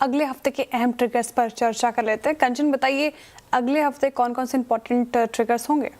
अगले हफ्ते के अहम ट्रिगर्स पर चर्चा कर लेते हैं। कंचन, बताइए अगले हफ्ते कौन कौन से इंपॉर्टेंट ट्रिगर्स होंगे?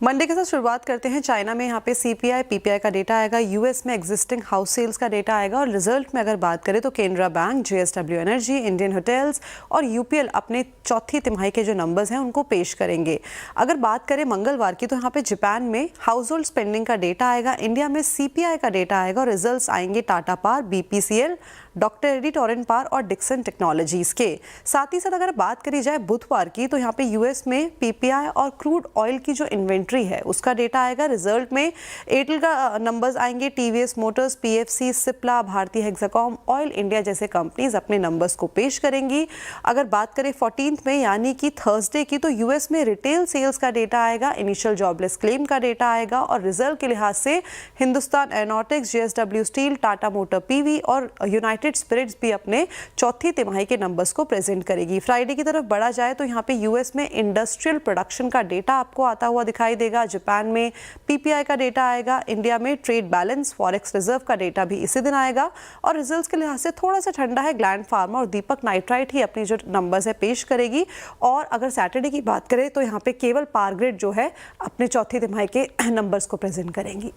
मंडे के साथ शुरुआत करते हैं। चाइना में यहाँ पे सीपीआई पीपीआई का डेटा आएगा, यूएस में एग्जिस्टिंग हाउस सेल्स का डेटा आएगा और रिजल्ट में अगर बात करें तो Canara bank, JSW energy, Indian hotels और यूपीएल अपने चौथी तिमाही के जो नंबर्स हैं उनको पेश करेंगे। अगर बात करें मंगलवार की तो यहाँ पे जापान में हाउस होल्ड स्पेंडिंग का डेटा आएगा, इंडिया में सीपीआई का डेटा आएगा और रिजल्ट आएंगे टाटा पावर, बीपीसीएल, डॉक्टर एडी टोरेंट पावर और डिक्सन टेक्नोलॉजीज के। साथ ही साथ अगर बात करी जाए बुधवार की तो यहाँ पे यूएस में पीपीआई और क्रूड ऑयल की जो इन्वेंट्री है उसका डेटा आएगा। रिजल्ट में एयरटेल का नंबर्स आएंगे, टीवीएस मोटर्स, पीएफसी, सिप्ला, भारतीय हेक्साकॉम, ऑयल इंडिया जैसे कंपनीज अपने नंबर्स को पेश करेंगी। अगर बात करें 14 में यानी कि थर्सडे की तो यूएस में रिटेल सेल्स का डेटा आएगा, इनिशियल जॉबलेस क्लेम का डेटा आएगा और रिजल्ट के लिहाज से Hindustan aeronautics, JSW steel, Tata motor PV और यूनाइटेड स्पिरिट्स भी अपने चौथी तिमाही के नंबर्स को प्रेजेंट करेगी। फ्राइडे की तरफ बढ़ा जाए तो यहाँ पे यूएस में इंडस्ट्रियल प्रोडक्शन का डेटा आपको आता हुआ दिखाई देगा, जापान में पीपीआई का डेटा आएगा, इंडिया में ट्रेड बैलेंस, फॉरेक्स रिजर्व का डेटा भी इसी दिन आएगा और रिजल्ट्स के लिहाज से थोड़ा सा ठंडा है, ग्लैंड फार्मा और दीपक नाइट्राइट ही अपनी जो नंबर्स है पेश करेगी। और अगर सैटरडे की बात करें तो यहाँ पे केवल पावर ग्रिड जो है अपने चौथी तिमाही के नंबर्स को प्रेजेंट करेंगी।